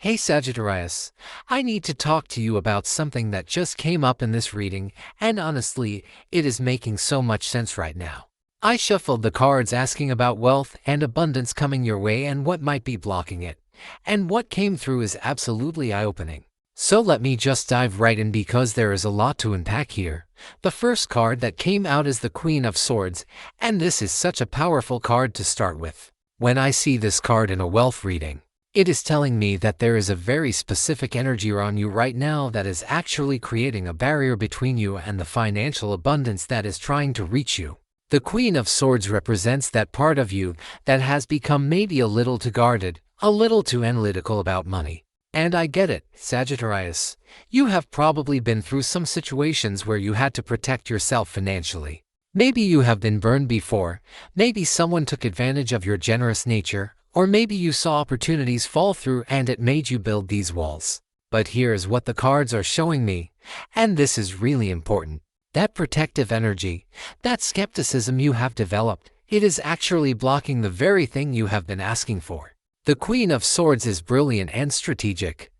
Hey Sagittarius, I need to talk to you about something that just came up in this reading, and honestly, it is making so much sense right now. I shuffled the cards asking about wealth and abundance coming your way and what might be blocking it, and what came through is absolutely eye-opening. So let me just dive right in because there is a lot to unpack here. The first card that came out is the Queen of Swords, and this is such a powerful card to start with. When I see this card in a wealth reading, it is telling me that there is a very specific energy around you right now that is actually creating a barrier between you and the financial abundance that is trying to reach you. The Queen of Swords represents that part of you that has become maybe a little too guarded, a little too analytical about money. And I get it, Sagittarius. You have probably been through some situations where you had to protect yourself financially. Maybe you have been burned before, maybe someone took advantage of your generous nature, or maybe you saw opportunities fall through and it made you build these walls. But here's what the cards are showing me, and this is really important. That protective energy, that skepticism you have developed, it is actually blocking the very thing you have been asking for. The Queen of Swords is brilliant and strategic,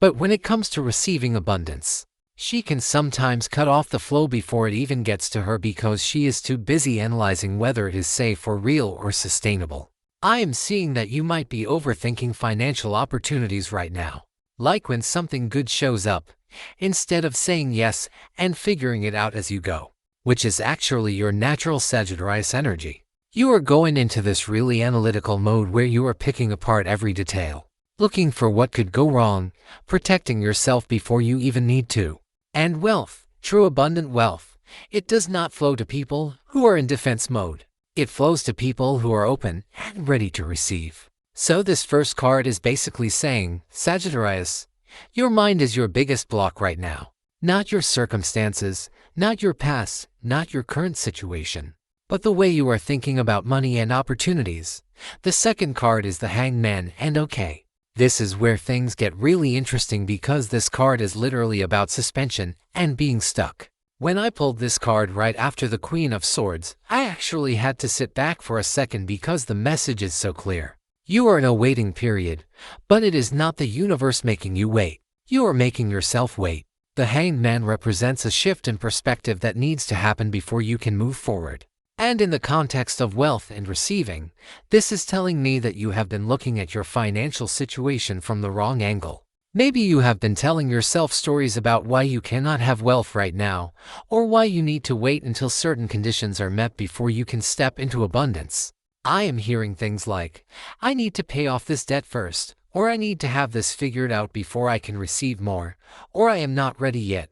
but when it comes to receiving abundance, she can sometimes cut off the flow before it even gets to her because she is too busy analyzing whether it is safe or real or sustainable. I am seeing that you might be overthinking financial opportunities right now. Like when something good shows up, instead of saying yes and figuring it out as you go, which is actually your natural Sagittarius energy. You are going into this really analytical mode where you are picking apart every detail, looking for what could go wrong, protecting yourself before you even need to. And wealth, true abundant wealth, it does not flow to people who are in defense mode. It flows to people who are open and ready to receive. So this first card is basically saying, Sagittarius, your mind is your biggest block right now. Not your circumstances, not your past, not your current situation, but the way you are thinking about money and opportunities. The second card is the Hanged Man, and okay, this is where things get really interesting because this card is literally about suspension and being stuck. When I pulled this card right after the Queen of Swords, I actually had to sit back for a second because the message is so clear. You are in a waiting period, but it is not the universe making you wait. You are making yourself wait. The Hanged Man represents a shift in perspective that needs to happen before you can move forward. And in the context of wealth and receiving, this is telling me that you have been looking at your financial situation from the wrong angle. Maybe you have been telling yourself stories about why you cannot have wealth right now, or why you need to wait until certain conditions are met before you can step into abundance. I am hearing things like, I need to pay off this debt first, or I need to have this figured out before I can receive more, or I am not ready yet,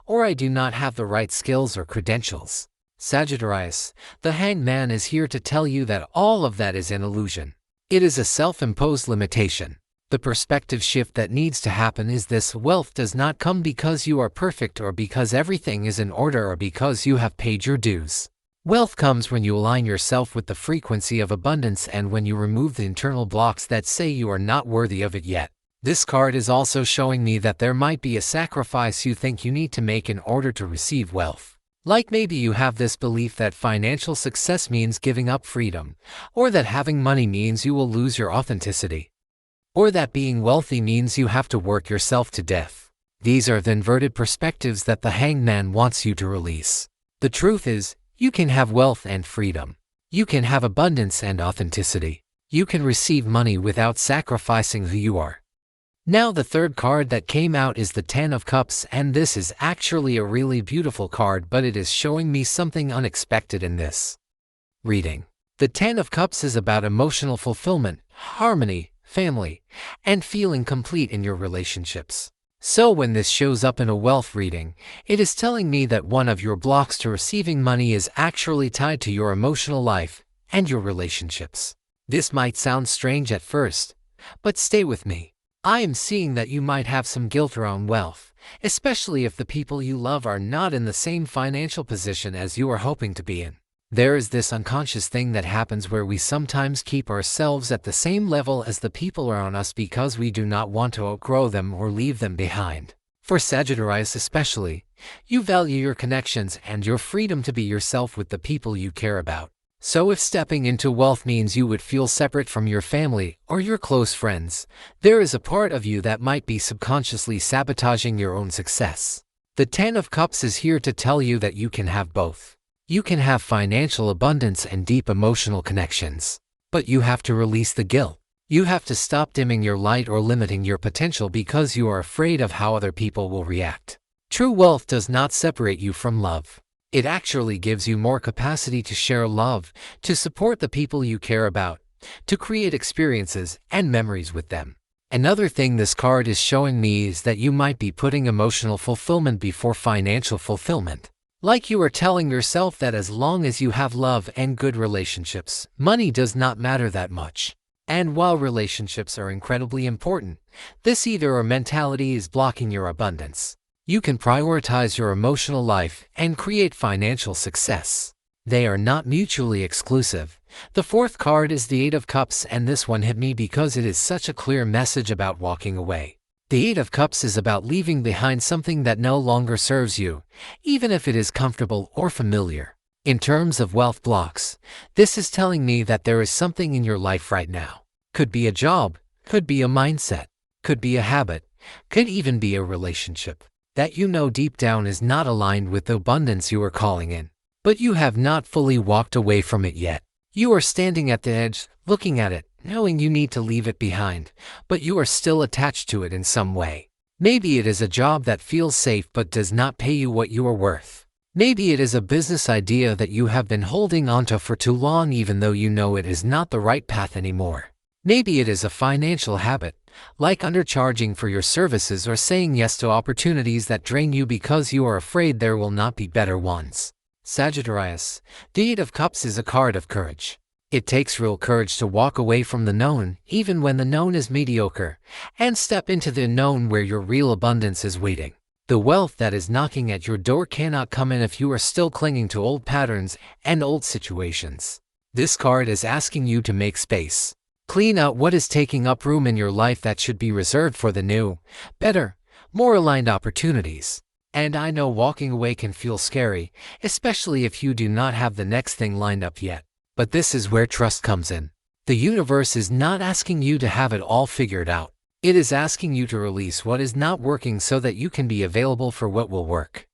or I do not have the right skills or credentials. Sagittarius, the Hanged Man is here to tell you that all of that is an illusion. It is a self-imposed limitation. The perspective shift that needs to happen is this: wealth does not come because you are perfect or because everything is in order or because you have paid your dues. Wealth comes when you align yourself with the frequency of abundance and when you remove the internal blocks that say you are not worthy of it yet. This card is also showing me that there might be a sacrifice you think you need to make in order to receive wealth. Like maybe you have this belief that financial success means giving up freedom, or that having money means you will lose your authenticity, or that being wealthy means you have to work yourself to death. These are the inverted perspectives that the Hanged Man wants you to release. The truth is, you can have wealth and freedom. You can have abundance and authenticity. You can receive money without sacrificing who you are. Now the third card that came out is the Ten of Cups, and this is actually a really beautiful card, but it is showing me something unexpected in this reading. The Ten of Cups is about emotional fulfillment, harmony, family, and feeling complete in your relationships. So when this shows up in a wealth reading, it is telling me that one of your blocks to receiving money is actually tied to your emotional life and your relationships. This might sound strange at first, but stay with me. I am seeing that you might have some guilt around wealth, especially if the people you love are not in the same financial position as you are hoping to be in. There is this unconscious thing that happens where we sometimes keep ourselves at the same level as the people around us because we do not want to outgrow them or leave them behind. For Sagittarius especially, you value your connections and your freedom to be yourself with the people you care about. So if stepping into wealth means you would feel separate from your family or your close friends, there is a part of you that might be subconsciously sabotaging your own success. The Ten of Cups is here to tell you that you can have both. You can have financial abundance and deep emotional connections. But you have to release the guilt. You have to stop dimming your light or limiting your potential because you are afraid of how other people will react. True wealth does not separate you from love. It actually gives you more capacity to share love, to support the people you care about, to create experiences and memories with them. Another thing this card is showing me is that you might be putting emotional fulfillment before financial fulfillment. Like you are telling yourself that as long as you have love and good relationships, money does not matter that much. And while relationships are incredibly important, this either-or mentality is blocking your abundance. You can prioritize your emotional life and create financial success. They are not mutually exclusive. The fourth card is the Eight of Cups, and this one hit me because it is such a clear message about walking away. The Eight of Cups is about leaving behind something that no longer serves you, even if it is comfortable or familiar. In terms of wealth blocks, this is telling me that there is something in your life right now. Could be a job, could be a mindset, could be a habit, could even be a relationship that you know deep down is not aligned with the abundance you are calling in. But you have not fully walked away from it yet. You are standing at the edge, looking at it, knowing you need to leave it behind, but you are still attached to it in some way. Maybe it is a job that feels safe but does not pay you what you are worth. Maybe it is a business idea that you have been holding onto for too long even though you know it is not the right path anymore. Maybe it is a financial habit, like undercharging for your services or saying yes to opportunities that drain you because you are afraid there will not be better ones. Sagittarius, the Eight of Cups is a card of courage. It takes real courage to walk away from the known, even when the known is mediocre, and step into the unknown where your real abundance is waiting. The wealth that is knocking at your door cannot come in if you are still clinging to old patterns and old situations. This card is asking you to make space. Clean out what is taking up room in your life that should be reserved for the new, better, more aligned opportunities. And I know walking away can feel scary, especially if you do not have the next thing lined up yet. But this is where trust comes in. The universe is not asking you to have it all figured out. It is asking you to release what is not working so that you can be available for what will work.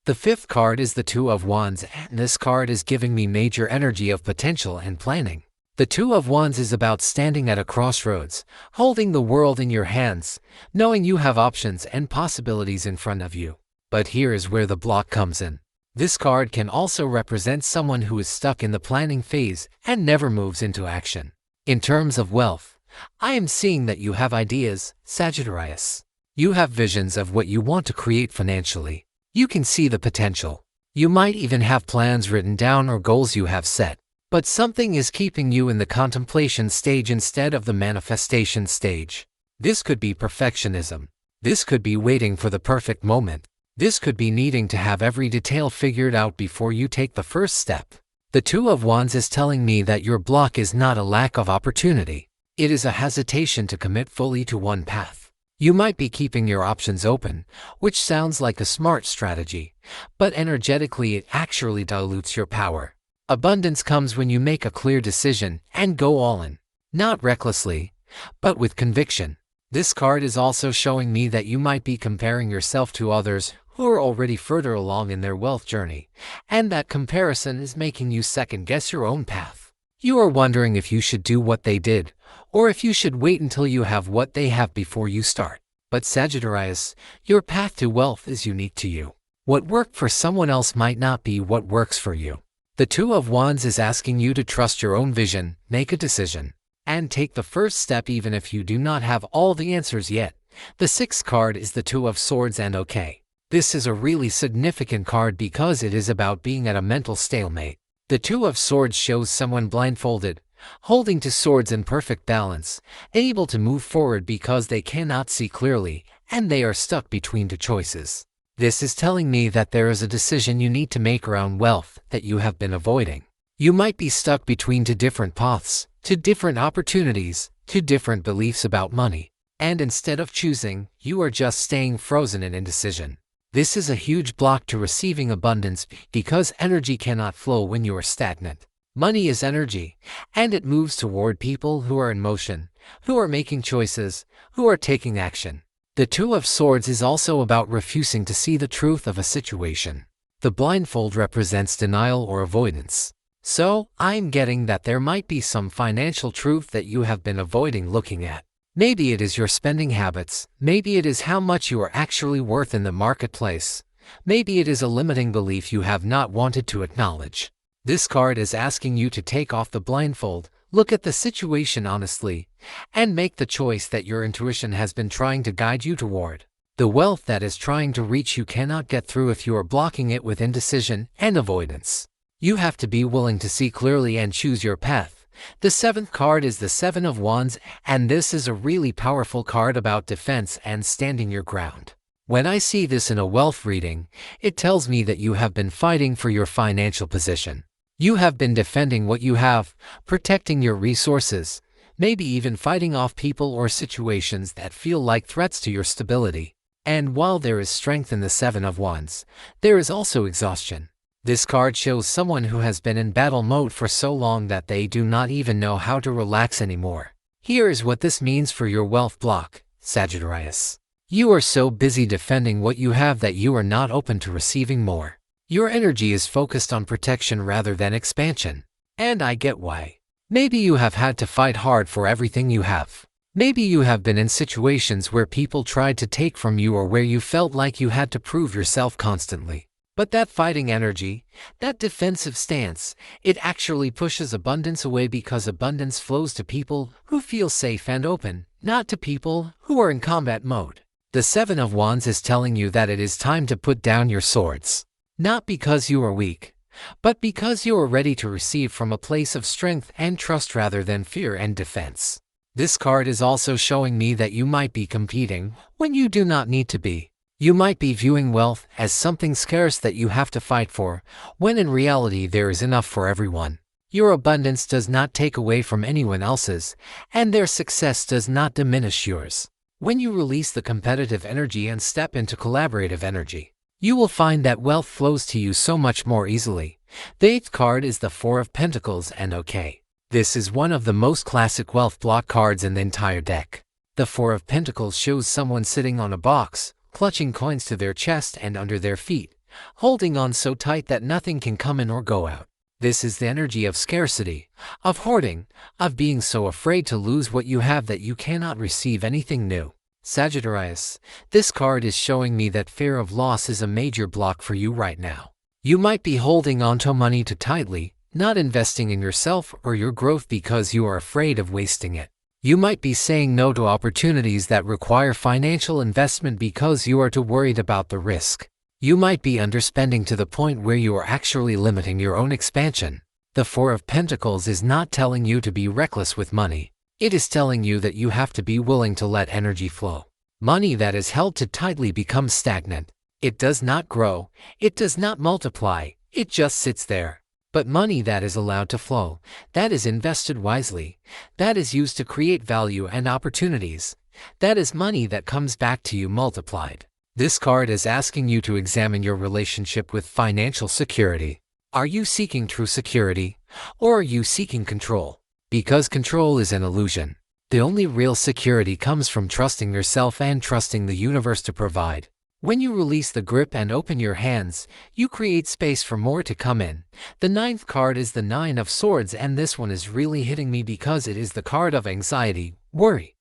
The fifth card is the Two of Wands, and this card is giving me major energy of potential and planning. The Two of Wands is about standing at a crossroads, holding the world in your hands, knowing you have options and possibilities in front of you. But here is where the block comes in. This card can also represent someone who is stuck in the planning phase and never moves into action. In terms of wealth, I am seeing that you have ideas, Sagittarius. You have visions of what you want to create financially. You can see the potential. You might even have plans written down or goals you have set. But something is keeping you in the contemplation stage instead of the manifestation stage. This could be perfectionism. This could be waiting for the perfect moment. This could be needing to have every detail figured out before you take the first step. The Two of Wands is telling me that your block is not a lack of opportunity. It is a hesitation to commit fully to one path. You might be keeping your options open, which sounds like a smart strategy, but energetically it actually dilutes your power. Abundance comes when you make a clear decision and go all in, not recklessly, but with conviction. This card is also showing me that you might be comparing yourself to others who are already further along in their wealth journey, and that comparison is making you second-guess your own path. You are wondering if you should do what they did, or if you should wait until you have what they have before you start. But Sagittarius, your path to wealth is unique to you. What worked for someone else might not be what works for you. The Two of Wands is asking you to trust your own vision, make a decision, and take the first step even if you do not have all the answers yet. The sixth card is the Two of Swords, and okay. This is a really significant card because it is about being at a mental stalemate. The Two of Swords shows someone blindfolded, holding two swords in perfect balance, able to move forward because they cannot see clearly, and they are stuck between two choices. This is telling me that there is a decision you need to make around wealth that you have been avoiding. You might be stuck between two different paths, two different opportunities, two different beliefs about money. And instead of choosing, you are just staying frozen in indecision. This is a huge block to receiving abundance because energy cannot flow when you are stagnant. Money is energy, and it moves toward people who are in motion, who are making choices, who are taking action. The Two of Swords is also about refusing to see the truth of a situation. The blindfold represents denial or avoidance. So, I'm getting that there might be some financial truth that you have been avoiding looking at. Maybe it is your spending habits, maybe it is how much you are actually worth in the marketplace, maybe it is a limiting belief you have not wanted to acknowledge. This card is asking you to take off the blindfold, look at the situation honestly, and make the choice that your intuition has been trying to guide you toward. The wealth that is trying to reach you cannot get through if you are blocking it with indecision and avoidance. You have to be willing to see clearly and choose your path. The seventh card is the Seven of Wands, and this is a really powerful card about defense and standing your ground. When I see this in a wealth reading, it tells me that you have been fighting for your financial position. You have been defending what you have, protecting your resources, maybe even fighting off people or situations that feel like threats to your stability. And while there is strength in the Seven of Wands, there is also exhaustion. This card shows someone who has been in battle mode for so long that they do not even know how to relax anymore. Here is what this means for your wealth block, Sagittarius. You are so busy defending what you have that you are not open to receiving more. Your energy is focused on protection rather than expansion. And I get why. Maybe you have had to fight hard for everything you have. Maybe you have been in situations where people tried to take from you or where you felt like you had to prove yourself constantly. But that fighting energy, that defensive stance, it actually pushes abundance away because abundance flows to people who feel safe and open, not to people who are in combat mode. The Seven of Wands is telling you that it is time to put down your swords. Not because you are weak, but because you are ready to receive from a place of strength and trust rather than fear and defense. This card is also showing me that you might be competing when you do not need to be. You might be viewing wealth as something scarce that you have to fight for, when in reality there is enough for everyone. Your abundance does not take away from anyone else's, and their success does not diminish yours. When you release the competitive energy and step into collaborative energy, you will find that wealth flows to you so much more easily. The eighth card is the Four of Pentacles, and okay, this is one of the most classic wealth block cards in the entire deck. The Four of Pentacles shows someone sitting on a box, clutching coins to their chest and under their feet, holding on so tight that nothing can come in or go out. This is the energy of scarcity, of hoarding, of being so afraid to lose what you have that you cannot receive anything new. Sagittarius, this card is showing me that fear of loss is a major block for you right now. You might be holding onto money too tightly, not investing in yourself or your growth because you are afraid of wasting it. You might be saying no to opportunities that require financial investment because you are too worried about the risk. You might be underspending to the point where you are actually limiting your own expansion. The Four of Pentacles is not telling you to be reckless with money. It is telling you that you have to be willing to let energy flow. Money that is held too tightly becomes stagnant. It does not grow, it does not multiply, it just sits there. But money that is allowed to flow, that is invested wisely, that is used to create value and opportunities, that is money that comes back to you multiplied. This card is asking you to examine your relationship with financial security. Are you seeking true security, or are you seeking control? Because control is an illusion. The only real security comes from trusting yourself and trusting the universe to provide. When you release the grip and open your hands, you create space for more to come in. The ninth card is the Nine of Swords, and this one is really hitting me because it is the card of anxiety, worry,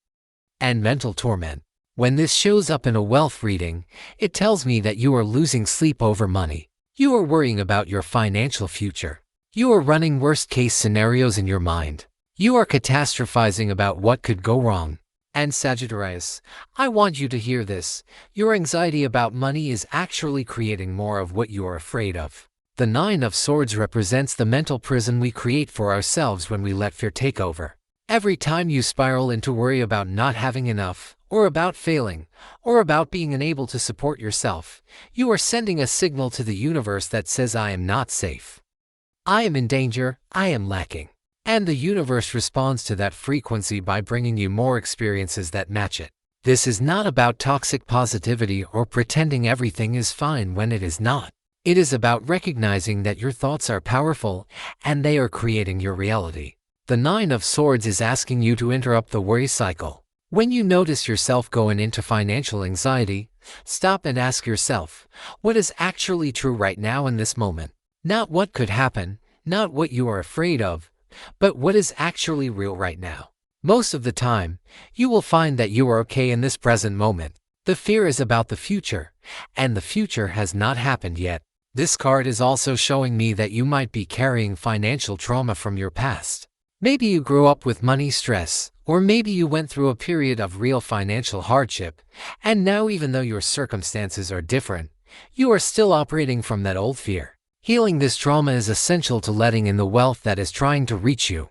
and mental torment. When this shows up in a wealth reading, it tells me that you are losing sleep over money. You are worrying about your financial future. You are running worst-case scenarios in your mind. You are catastrophizing about what could go wrong. And Sagittarius, I want you to hear this. Your anxiety about money is actually creating more of what you are afraid of. The Nine of Swords represents the mental prison we create for ourselves when we let fear take over. Every time you spiral into worry about not having enough, or about failing, or about being unable to support yourself, you are sending a signal to the universe that says, I am not safe. I am in danger, I am lacking. And the universe responds to that frequency by bringing you more experiences that match it. This is not about toxic positivity or pretending everything is fine when it is not. It is about recognizing that your thoughts are powerful and they are creating your reality. The Nine of Swords is asking you to interrupt the worry cycle. When you notice yourself going into financial anxiety, stop and ask yourself, what is actually true right now in this moment? Not what could happen, not what you are afraid of, but what is actually real right now. Most of the time, you will find that you are okay in this present moment. The fear is about the future, and the future has not happened yet. This card is also showing me that you might be carrying financial trauma from your past. Maybe you grew up with money stress, or maybe you went through a period of real financial hardship, and now even though your circumstances are different, you are still operating from that old fear. Healing this trauma is essential to letting in the wealth that is trying to reach you.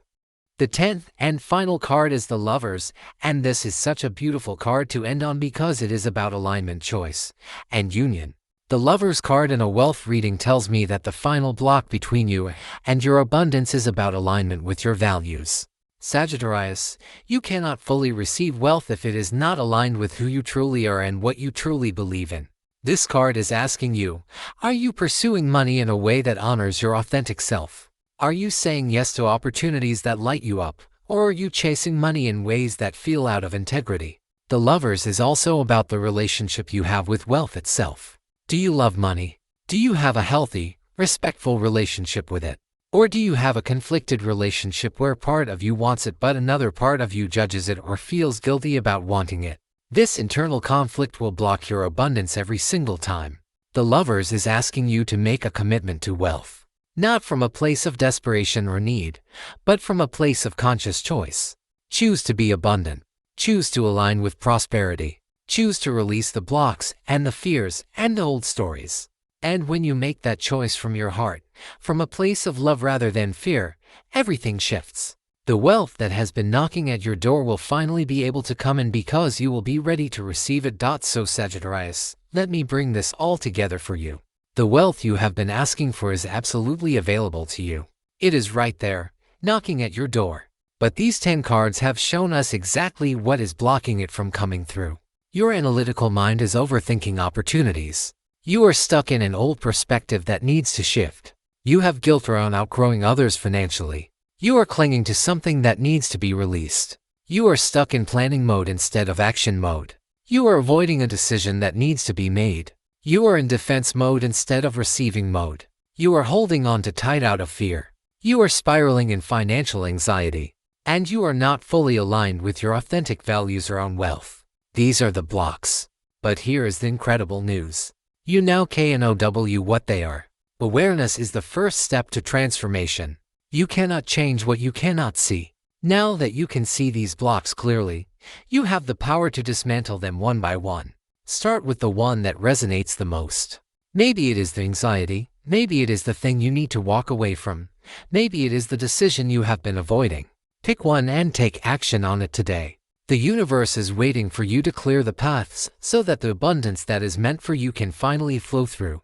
The 10th and final card is the Lovers, and this is such a beautiful card to end on because it is about alignment, choice, and union. The Lovers card in a wealth reading tells me that the final block between you and your abundance is about alignment with your values. Sagittarius, you cannot fully receive wealth if it is not aligned with who you truly are and what you truly believe in. This card is asking you, are you pursuing money in a way that honors your authentic self? Are you saying yes to opportunities that light you up, or are you chasing money in ways that feel out of integrity? The Lovers is also about the relationship you have with wealth itself. Do you love money? Do you have a healthy, respectful relationship with it? Or do you have a conflicted relationship where part of you wants it but another part of you judges it or feels guilty about wanting it? This internal conflict will block your abundance every single time. The Lovers is asking you to make a commitment to wealth. Not from a place of desperation or need, but from a place of conscious choice. Choose to be abundant. Choose to align with prosperity. Choose to release the blocks and the fears and the old stories. And when you make that choice from your heart, from a place of love rather than fear, everything shifts. The wealth that has been knocking at your door will finally be able to come in because you will be ready to receive it. So Sagittarius, let me bring this all together for you. The wealth you have been asking for is absolutely available to you. It is right there, knocking at your door. But these 10 cards have shown us exactly what is blocking it from coming through. Your analytical mind is overthinking opportunities. You are stuck in an old perspective that needs to shift. You have guilt around outgrowing others financially. You are clinging to something that needs to be released. You are stuck in planning mode instead of action mode. You are avoiding a decision that needs to be made. You are in defense mode instead of receiving mode. You are holding on to tight out of fear. You are spiraling in financial anxiety. And you are not fully aligned with your authentic values around wealth. These are the blocks. But here is the incredible news. You now know what they are. Awareness is the first step to transformation. You cannot change what you cannot see. Now that you can see these blocks clearly, you have the power to dismantle them one by one. Start with the one that resonates the most. Maybe it is the anxiety, maybe it is the thing you need to walk away from, maybe it is the decision you have been avoiding. Pick one and take action on it today. The universe is waiting for you to clear the paths so that the abundance that is meant for you can finally flow through.